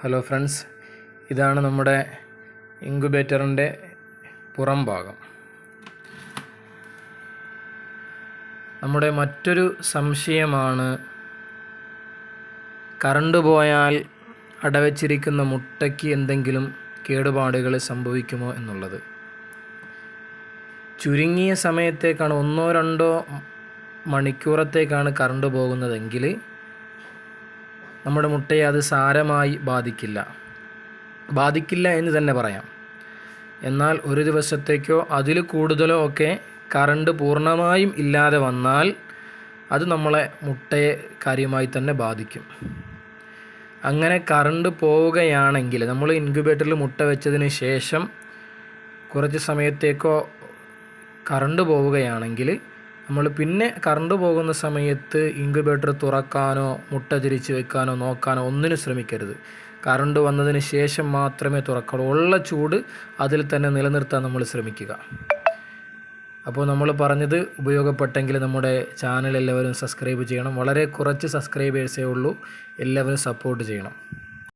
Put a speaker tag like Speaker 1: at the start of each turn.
Speaker 1: Hello friends, ഇതാണ് നമ്മുടെ ഇൻക്യുബേറ്ററിൻ്റെ പുറം ഭാഗം. നമ്മുടെ മറ്റൊരു സംശയമാണ് കറണ്ട് പോയാൽ അടവച്ചിരിക്കുന്ന മുട്ടയ്ക്ക് എന്തെങ്കിലും കേടുപാടുകൾ സംഭവിക്കുമോ എന്നുള്ളത്. ചുരുങ്ങിയ സമയത്തേക്കാണ്, 1-2 മണിക്കൂറത്തേക്കാണ് കറണ്ട് പോകുന്നതെങ്കിൽ നമ്മുടെ മുട്ടയെ അത് സാരമായി ബാധിക്കില്ല എന്ന് തന്നെ പറയാം. എന്നാൽ ഒരു ദിവസത്തേക്കോ അതിൽ കൂടുതലോ ഒക്കെ കറണ്ട് പൂർണ്ണമായും ഇല്ലാതെ വന്നാൽ അത് നമ്മളെ മുട്ടയെ കാര്യമായി തന്നെ ബാധിക്കും. അങ്ങനെ കറണ്ട് പോവുകയാണെങ്കിൽ, നമ്മൾ ഇൻക്യുബേറ്ററിൽ മുട്ട വെച്ചതിന് ശേഷം കുറച്ച് സമയത്തേക്കോ കറണ്ട് പോവുകയാണെങ്കിൽ നമ്മൾ പിന്നെ കറണ്ട് പോകുന്ന സമയത്ത് ഇൻക്യുബേറ്റർ തുറക്കാനോ മുട്ട തിരിച്ച് വെക്കാനോ നോക്കാനോ ഒന്നിനും ശ്രമിക്കരുത്. കറണ്ട് വന്നതിന് ശേഷം മാത്രമേ തുറക്കാവൂ. ഉള്ള ചൂട് അതിൽ തന്നെ നിലനിർത്താൻ നമ്മൾ ശ്രമിക്കുക. അപ്പോൾ നമ്മൾ പറഞ്ഞത് ഉപയോഗപ്പെട്ടെങ്കിൽ നമ്മുടെ ചാനൽ എല്ലാവരും സബ്സ്ക്രൈബ് ചെയ്യണം. വളരെ കുറച്ച് സബ്സ്ക്രൈബേഴ്സേ ഉള്ളൂ. എല്ലാവരും സപ്പോർട്ട് ചെയ്യണം.